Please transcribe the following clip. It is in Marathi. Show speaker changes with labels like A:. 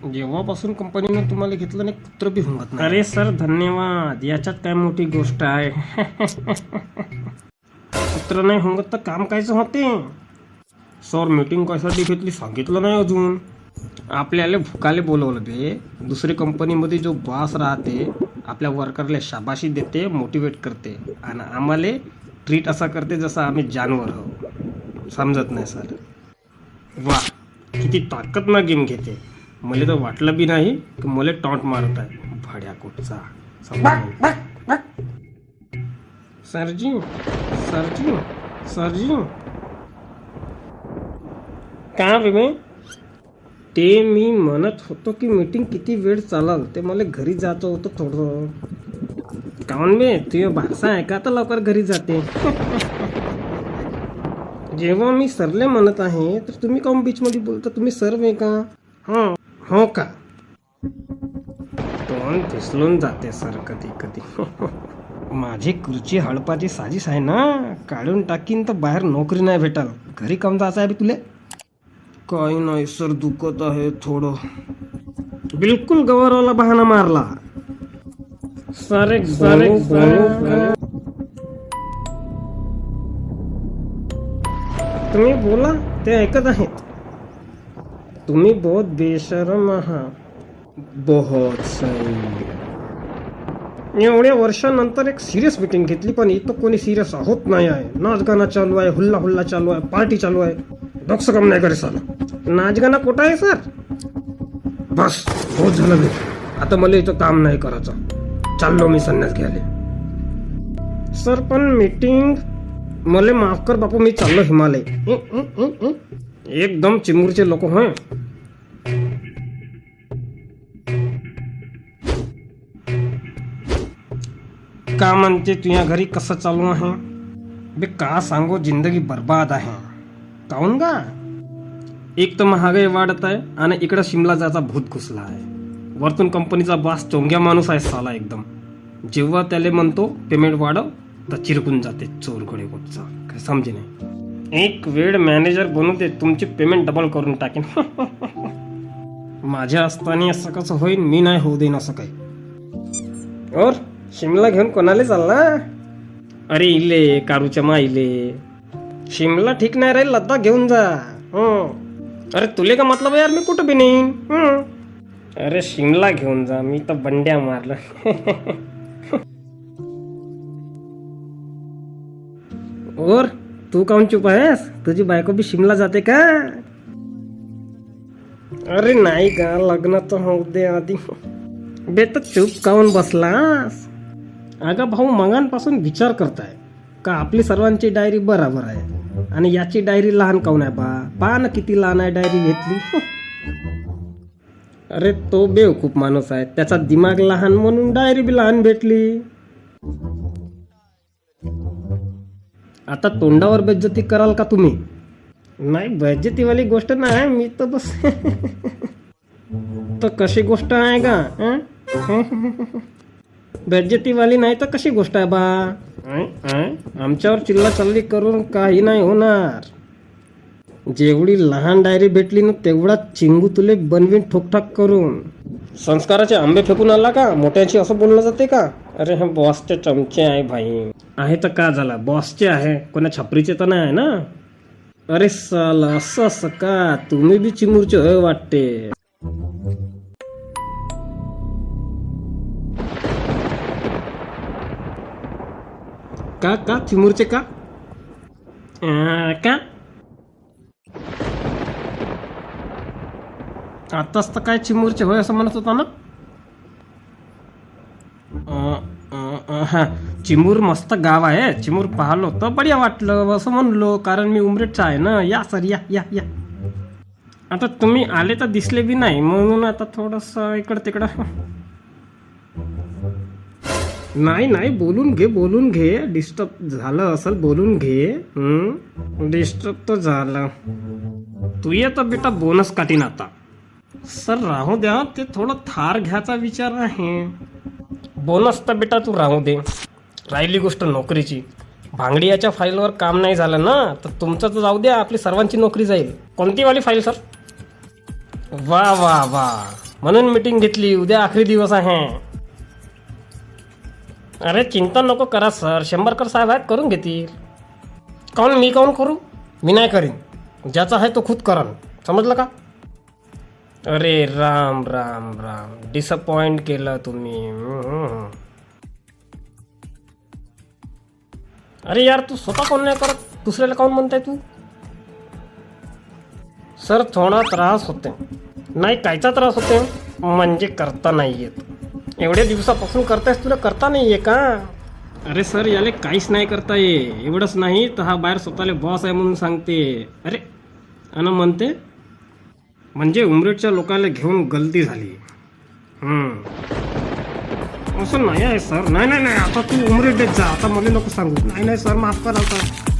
A: जेव्हापासून कंपनीने तुम्हाला घेतलं नाही कुत्र बी हुंगत नाही. अरे सर धन्यवाद, याच्यात काय मोठी गोष्ट आहे. कुत्र नाही हुंगत तर काम कायचं होते. सर मीटिंग कशासाठी घेतली सांगितलं नाही अजून. आपल्याला भुकाले बोलवलं बे. दुसरी कंपनीमध्ये जो बॉस राहते आपल्या वर्करला शाबाशी देते, मोटिवेट करते आणि आम्हाला ट्रीट असा करते जसं आम्ही जानवर आहोत. समजत नाही सर. वा किती ताकद ना गेम घेते. मला तर वाटलं बी नाही की मला टॉन्ट मारत आहे भाड्या कोटचा. सरजी सरजी सरजी का बे? ते मी म्हणत होतो की मीटिंग किती वेळ चालाल, ते मला घरी जायचं होतं थोडं. काऊन बे तुझं भाषा आहे का तर लवकर घरी जाते. जेव्हा मी सरले म्हणत आहे तर तुम्ही काऊन बीचमध्ये बोलता? तुम्ही सर्व आहे का? हां हो का? तोंड फिसलून जाते सर कधी कधी. माझी खुर्ची हडपाची साजिश आहे ना, काढून टाकीन तर बाहेर नोकरी नाही भेटाल. घरी कम जायचं आहे तुले? काही नाही सर, दुखत आहे थोडं. बिलकुल गौरवला बहाणा मारला. सारे सारे तुम्ही बोला, ते ऐकत आहेत. तुम्ही बहुत बेशरम आहात. बहुत सही. एवढ्या वर्षानंतर एक सिरियस मीटिंग घेतली पण इथं कोणी सिरियस होत नाही आहे. नाच गाणं चालू आहे, हुल्ला हुल्ला चालू आहे, पार्टी चालू आहे. डोकं काम नाही करे सर. नाच गाणं कुठं आहे सर? बस बहुत झालं बे. आता मला इथं काम नाही करायचं. चाललो मी संन्यास घ्यायला. सर पण मीटिंग मला माफ कर बापू, मी चाललो हिमालय. एकदम चिमूरचे लोक होय. का म्हणते तुझ्या घरी कसं चालू आहे बे? का सांगू, जिंदगी बर्बाद आहे. काऊन का? एक तर महागाई वाढत आहे आणि इकडं शिमला जायचा भूत घुसला आहे. वरतून कंपनीचा बॉस चोंग्या माणूस आहे साला एकदम. जेव्हा त्याला म्हणतो पेमेंट वाढव तर चिरकून जाते चोर घोडे कुठचा. काय समजे नाही. एक वेळ मॅनेजर बनू दे, तुमची पेमेंट डबल करून टाकेन. माझ्या असताना असं कसं होईल? मी नाही होऊ देईन असं काही. और शिमला घेऊन कोणाला चालला? अरे इले कारूच्या माईले. शिमला ठीक नाही राहील, लद्दाख घेऊन जा. अरे तुले का मतलब यार, मी कुठं बी नेईन. अरे शिमला घेऊन जा, मी तर बंड्या मारलं. और तू काऊन चुप आहेस? तुझी बायको बी शिमला जाते का? अरे नाही का, लग्न तर होऊ दे आधी. बे तर चूप काऊन बसलास? अगं भाऊ, मगांपासून विचार करताय का आपली सर्वांची डायरी बराबर आहे आणि याची डायरी लहान काऊन आहे? पहा ना किती लहान आहे डायरी घेतली. अरे तो बेवकूफ माणूस आहे, त्याचा दिमाग लहान म्हणून डायरी बी लहान भेटली. आता तोंडावर बेइज्जती कराल का तुम्ही? नाही बेइज्जतीवाली गोष्ट नाही, मी तर बस. तर कशी गोष्ट आहे का? बेइज्जतीवाली नाही तर कशी गोष्ट आहे बा? आमच्यावर चिल्ला चालली करून काही नाही होणार. जेवढी लहान डायरी भेटली ना तेवढा चिंगू तुले बनवीन ठोकठाक करून. संस्काराचे आंबे फेकून आला का? मोठ्याची असं बोललं जाते का? अरे हे बॉसचे चमचे आहे भाई. आहे तर का झाला? बॉसचे आहे, कोणा छपरीचे तर नाही आहे ना. अरे साला असं असं का? तुम्ही बी चिमूरचे होय वाटते. का का चिमूरचे का? का आताच तर काय चिमूरचे होय असं म्हणत होता ना. हा चिमूर मस्त गाव आहे. चिमूर पाहिलो तर बढिया वाटलं असं म्हणलो, कारण मी उमरेटचा आहे ना. या सर या या या. आता तुम्ही आले तर दिसले बी नाही म्हणून आता थोडस इकडं तिकडं. नाही नाही बोलून घे बोलून घे. डिस्टर्ब झालं असेल, बोलून घे. डिस्टर्ब तर झालं. तू ये तर बेटा बोनस काटीन आता. सर राहू द्या, ते थोडं थार घ्यायचा विचार आहे. बोनस तर बेटा तू राहू दे. राहिली गोष्ट नोकरीची. भांगडियाच्या फाईलवर काम नाही झालं ना तर तुमचं तर जाऊ द्या, आपली सर्वांची नोकरी जाईल. कोणती वाली फाईल सर? वा वा वा, म्हणून मीटिंग घेतली. उद्या आखरी दिवस आहे. अरे चिंता नको करा सर, शंभरकर साहेब आहेत, करून घेतील. मी काऊन करू? मी नाही करीन. ज्याचा आहे तो खुद करन. समजलं का? अरे राम राम राम, डिसअपॉइंट केलं तुम्ही. अरे यार, तू स्वतः काऊन नाही करत? दुसऱ्याला काऊन म्हणताय तू? सर थोडा त्रास होते. नाही, कायचा त्रास होते? म्हणजे करता नाही येत. एवढ्या दिवसापासून करतायस, तुला करता नाही आहे का? अरे सर, याले काहीच नाही करता ये. एवढंच नाही तर हा बाहेर स्वतःला बॉस आहे म्हणून सांगते. अरे आणि म्हणते म्हणजे उमरेडच्या लोकांना घेऊन गलती झाली. असं नाही आहे सर. नाही नाही नाही, आता तू उमरेडीत जा. आता मला नको सांगू. नाही नाही सर, माफ करा सर.